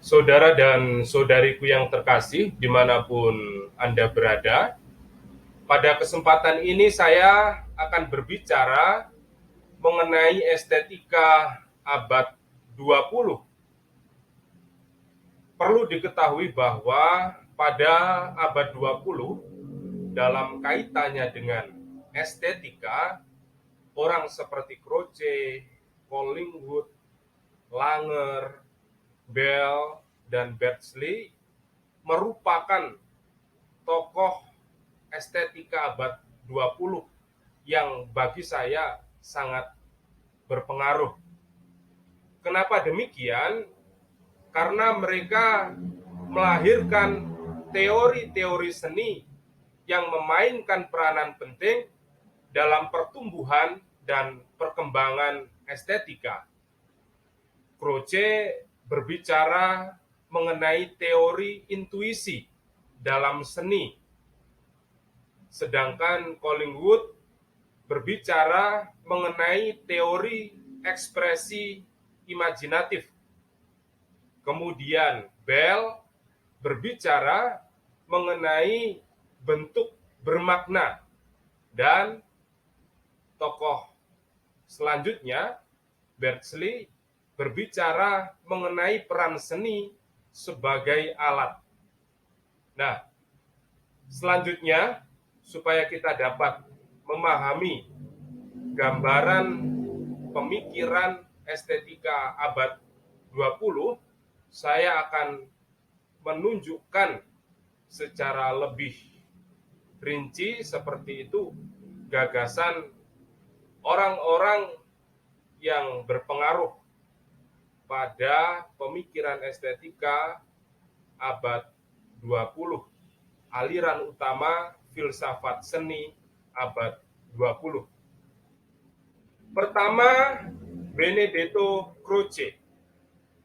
Saudara dan saudariku yang terkasih, dimanapun Anda berada, pada kesempatan ini saya akan berbicara mengenai estetika abad 20. Perlu diketahui bahwa pada abad 20, dalam kaitannya dengan estetika, orang seperti Croce, Collingwood, Langer, Bell, dan Beardsley merupakan tokoh estetika abad 20 yang bagi saya sangat berpengaruh. Kenapa demikian? Karena mereka melahirkan teori-teori seni yang memainkan peranan penting dalam pertumbuhan dan perkembangan estetika. Croce berbicara mengenai teori intuisi dalam seni, sedangkan Collingwood berbicara mengenai teori ekspresi imajinatif. Kemudian Bell berbicara mengenai bentuk bermakna, dan tokoh selanjutnya Beardsley berbicara mengenai peran seni sebagai alat. Nah, selanjutnya supaya kita dapat memahami gambaran pemikiran estetika abad 20, saya akan menunjukkan secara lebih rinci seperti itu gagasan orang-orang yang berpengaruh pada pemikiran estetika abad 20, aliran utama filsafat seni abad 20. Pertama, Benedetto Croce.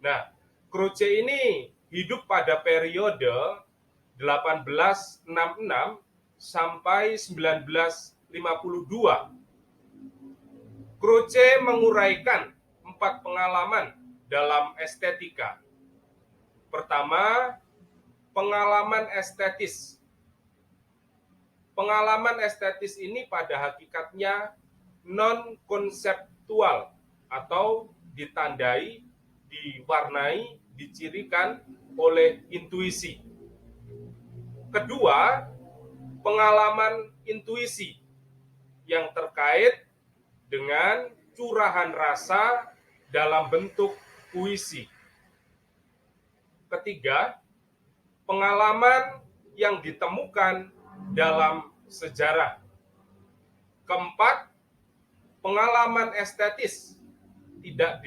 Nah, Croce ini hidup pada periode 1866 sampai 1952. Croce menguraikan 4 pengalaman dalam estetika. Pertama, pengalaman estetis. Pengalaman estetis ini pada hakikatnya non-konseptual atau ditandai, diwarnai, dicirikan oleh intuisi. Kedua, pengalaman intuisi yang terkait dengan curahan rasa dalam bentuk puisi. Ketiga, pengalaman yang ditemukan dalam sejarah. Keempat, pengalaman estetis tidak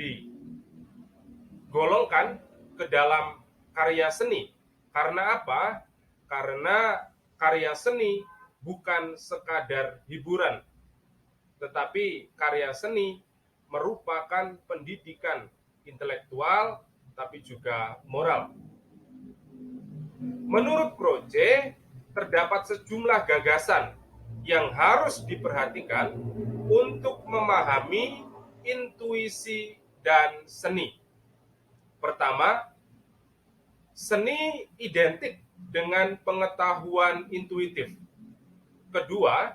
digolongkan ke dalam karya seni. Karena apa? Karena karya seni bukan sekadar hiburan, tetapi karya seni merupakan pendidikan intelektual tapi juga moral. Menurut Croce, terdapat sejumlah gagasan yang harus diperhatikan untuk memahami intuisi dan seni. Pertama, seni identik dengan pengetahuan intuitif. Kedua,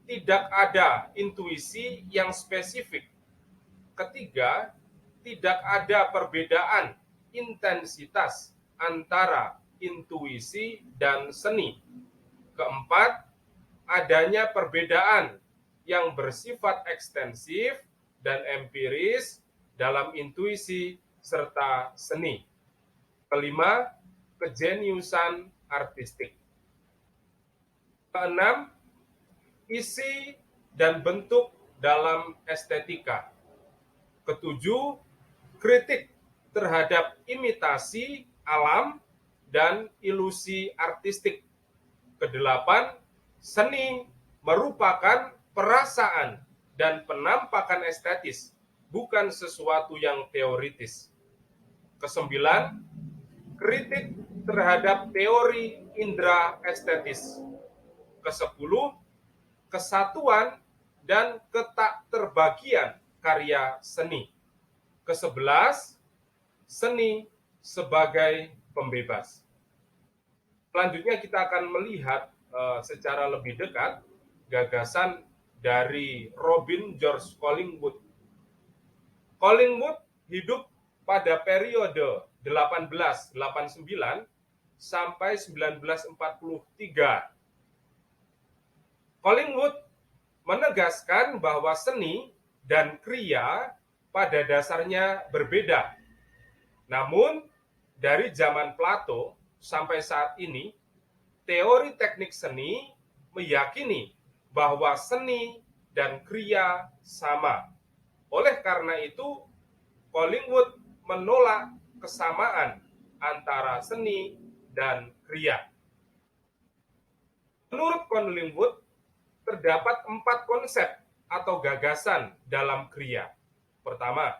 tidak ada intuisi yang spesifik. Ketiga, tidak ada perbedaan intensitas antara intuisi dan seni. Keempat, adanya perbedaan yang bersifat ekstensif dan empiris dalam intuisi serta seni. Kelima, kejeniusan artistik. Keenam, isi dan bentuk dalam estetika. Ketujuh, kritik terhadap imitasi alam dan ilusi artistik. Kedelapan, seni merupakan perasaan dan penampakan estetis, bukan sesuatu yang teoritis. Kesembilan, kritik terhadap teori indera estetis. Kesepuluh, kesatuan dan ketakterbagian karya seni. Kesebelas, seni sebagai pembebas. Selanjutnya kita akan melihat secara lebih dekat gagasan dari Robin George Collingwood. Collingwood hidup pada periode 1889 sampai 1943. Collingwood menegaskan bahwa seni dan kriya pada dasarnya berbeda. Namun, dari zaman Plato sampai saat ini, teori teknik seni meyakini bahwa seni dan kriya sama. Oleh karena itu, Collingwood menolak kesamaan antara seni dan kriya. Menurut Collingwood, terdapat 4 konsep atau gagasan dalam kriya. Pertama,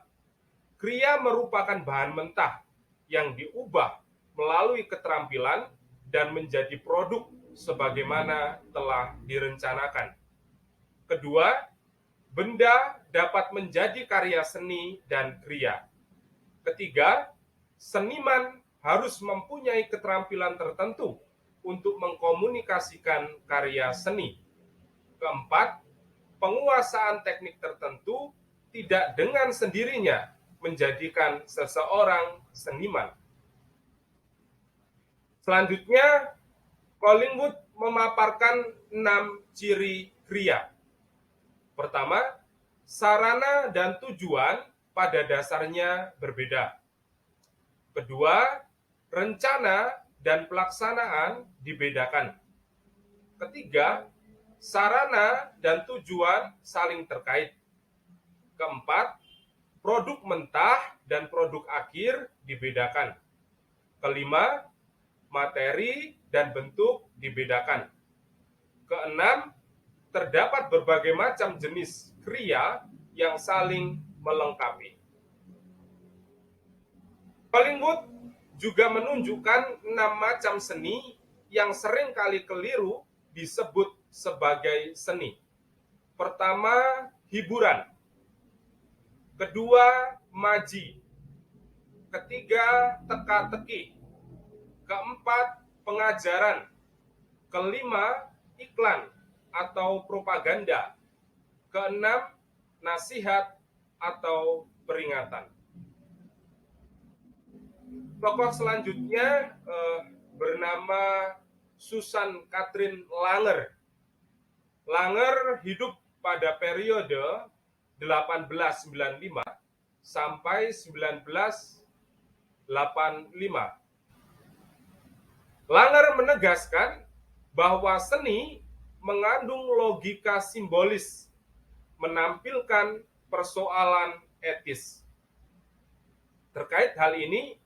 kriya merupakan bahan mentah yang diubah melalui keterampilan dan menjadi produk sebagaimana telah direncanakan. Kedua, benda dapat menjadi karya seni dan kriya. Ketiga, seniman harus mempunyai keterampilan tertentu untuk mengkomunikasikan karya seni. Keempat, penguasaan teknik tertentu tidak dengan sendirinya menjadikan seseorang seniman. Selanjutnya, Collingwood memaparkan 6 ciri kriya. Pertama, sarana dan tujuan pada dasarnya berbeda. Kedua, rencana dan pelaksanaan dibedakan. Ketiga, sarana dan tujuan saling terkait. Keempat, produk mentah dan produk akhir dibedakan. Kelima, materi dan bentuk dibedakan. Keenam, terdapat berbagai macam jenis kriya yang saling melengkapi. Collingwood juga menunjukkan 6 macam seni yang sering kali keliru disebut sebagai seni. Pertama, hiburan. Kedua, maji. Ketiga, teka-teki. Keempat, pengajaran. Kelima, iklan atau propaganda. Keenam, nasihat atau peringatan. Tokoh selanjutnya bernama Susan Catherine Langer. Langer hidup pada periode 1895 sampai 1985. Langer menegaskan bahwa seni mengandung logika simbolis, menampilkan persoalan etis. Terkait hal ini,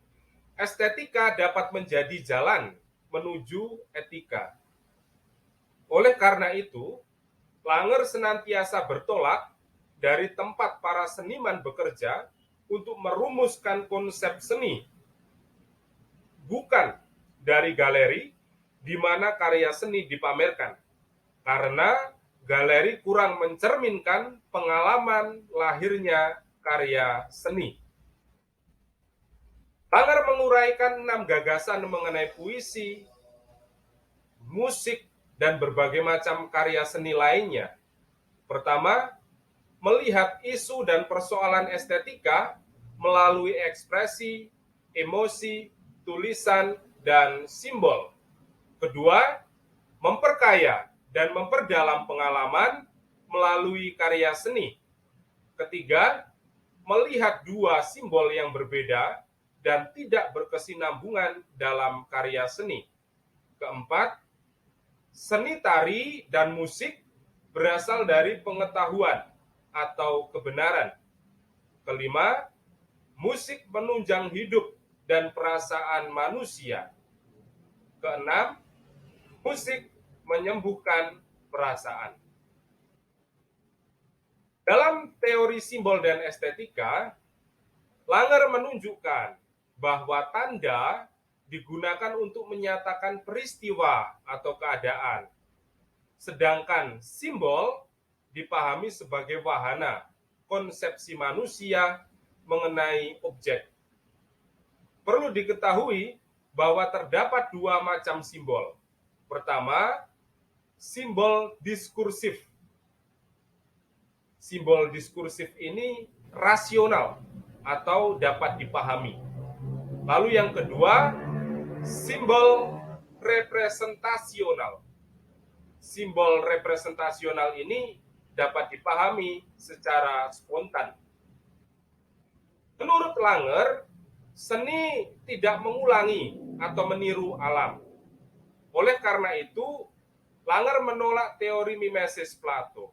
estetika dapat menjadi jalan menuju etika. Oleh karena itu, Langer senantiasa bertolak dari tempat para seniman bekerja untuk merumuskan konsep seni, bukan dari galeri di mana karya seni dipamerkan, karena galeri kurang mencerminkan pengalaman lahirnya karya seni. Langer menguraikan 6 gagasan mengenai puisi, musik, dan berbagai macam karya seni lainnya. Pertama, melihat isu dan persoalan estetika melalui ekspresi, emosi, tulisan, dan simbol. Kedua, memperkaya dan memperdalam pengalaman melalui karya seni. Ketiga, melihat 2 simbol yang berbeda dan tidak berkesinambungan dalam karya seni. Keempat, seni tari dan musik berasal dari pengetahuan atau kebenaran. Kelima, musik menunjang hidup dan perasaan manusia. Keenam, musik menyembuhkan perasaan. Dalam teori simbol dan estetika, Langer menunjukkan bahwa tanda digunakan untuk menyatakan peristiwa atau keadaan, sedangkan simbol dipahami sebagai wahana konsepsi manusia mengenai objek. perlu diketahui bahwa terdapat dua macam simbol. Pertama, simbol diskursif. Simbol diskursif ini rasional atau dapat dipahami. Lalu yang kedua, simbol representasional. Simbol representasional ini dapat dipahami secara spontan. Menurut Langer, seni tidak mengulangi atau meniru alam. Oleh karena itu, Langer menolak teori mimesis Plato,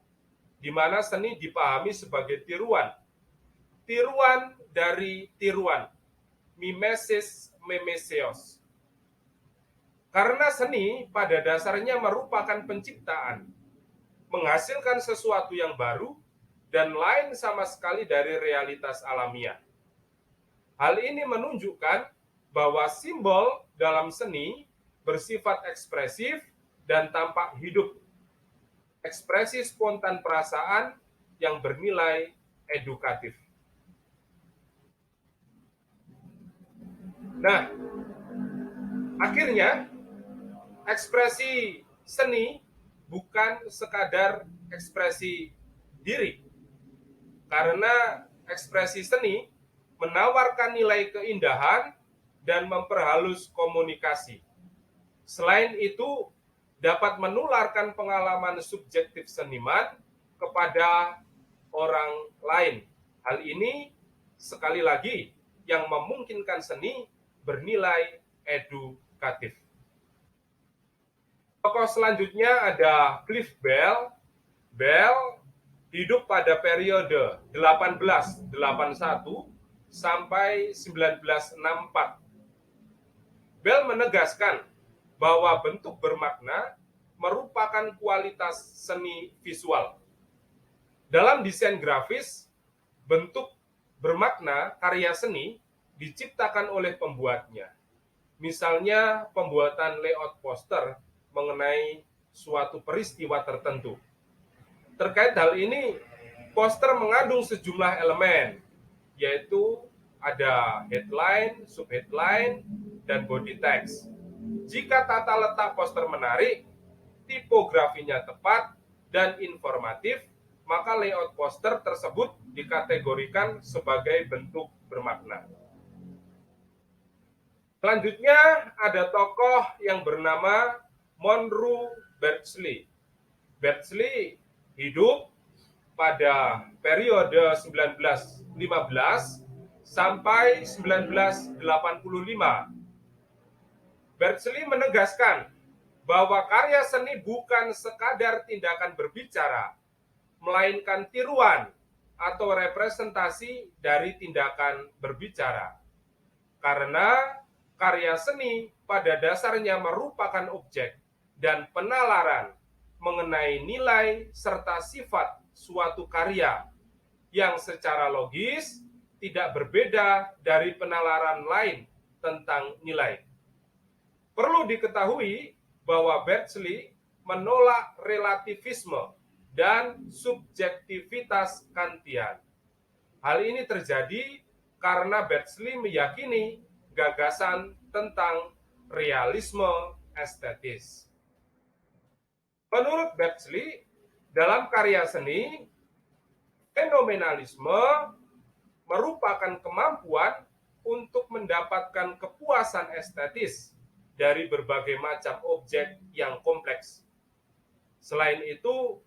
di mana seni dipahami sebagai tiruan. Tiruan dari tiruan, mimesis memeseos. Karena seni pada dasarnya merupakan penciptaan, menghasilkan sesuatu yang baru dan lain sama sekali dari realitas alamiah. Hal ini menunjukkan bahwa simbol dalam seni bersifat ekspresif dan tampak hidup. Ekspresi spontan perasaan yang bernilai edukatif. Nah, akhirnya ekspresi seni bukan sekadar ekspresi diri. Karena ekspresi seni menawarkan nilai keindahan dan memperhalus komunikasi. Selain itu, dapat menularkan pengalaman subjektif seniman kepada orang lain. Hal ini sekali lagi yang memungkinkan seni bernilai edukatif. Tokoh selanjutnya ada Cliff Bell. Bell hidup pada periode 1881 sampai 1964. Bell menegaskan bahwa bentuk bermakna merupakan kualitas seni visual. Dalam desain grafis, bentuk bermakna karya seni diciptakan oleh pembuatnya. Misalnya pembuatan layout poster mengenai suatu peristiwa tertentu. Terkait hal ini, poster mengandung sejumlah elemen, yaitu ada headline, subheadline, dan body text. Jika tata letak poster menarik, tipografinya tepat, dan informatif, maka layout poster tersebut dikategorikan sebagai bentuk bermakna. Selanjutnya ada tokoh yang bernama Monroe Beardsley. Beardsley hidup pada periode 1915 sampai 1985. Beardsley menegaskan bahwa karya seni bukan sekadar tindakan berbicara, melainkan tiruan atau representasi dari tindakan berbicara. Karena karya seni pada dasarnya merupakan objek dan penalaran mengenai nilai serta sifat suatu karya yang secara logis tidak berbeda dari penalaran lain tentang nilai. Perlu diketahui bahwa Beardsley menolak relativisme dan subjektivitas Kantian. Hal ini terjadi karena Beardsley meyakini gagasan tentang realisme estetis. Menurut Beardsley, dalam karya seni, fenomenalisme merupakan kemampuan untuk mendapatkan kepuasan estetis dari berbagai macam objek yang kompleks. Selain itu,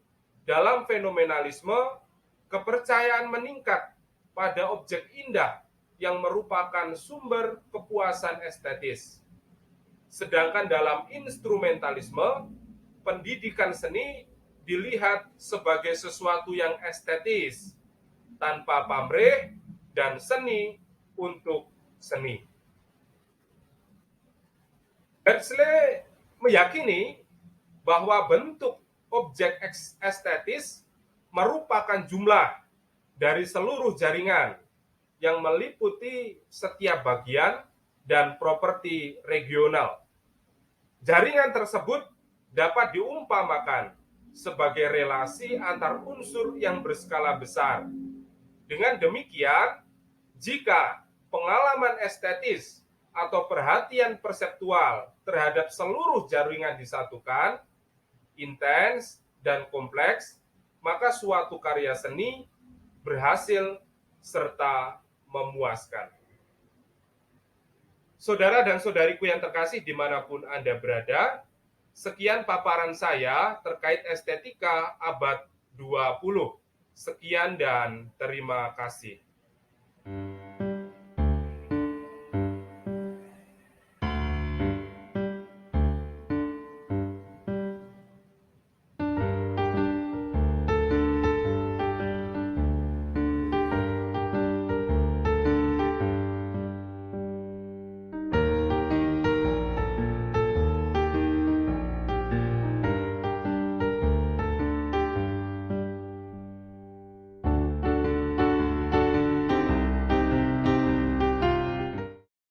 dalam fenomenalisme, kepercayaan meningkat pada objek indah yang merupakan sumber kepuasan estetis. Sedangkan dalam instrumentalisme, pendidikan seni dilihat sebagai sesuatu yang estetis, tanpa pamrih dan seni untuk seni. Beardsley meyakini bahwa bentuk objek estetis merupakan jumlah dari seluruh jaringan yang meliputi setiap bagian dan properti regional. Jaringan tersebut dapat diumpamakan sebagai relasi antar unsur yang berskala besar. Dengan demikian, jika pengalaman estetis atau perhatian perseptual terhadap seluruh jaringan disatukan, intens, dan kompleks, maka suatu karya seni berhasil serta memuaskan. Saudara dan saudariku yang terkasih dimanapun Anda berada, sekian paparan saya terkait estetika abad 20. Sekian dan terima kasih.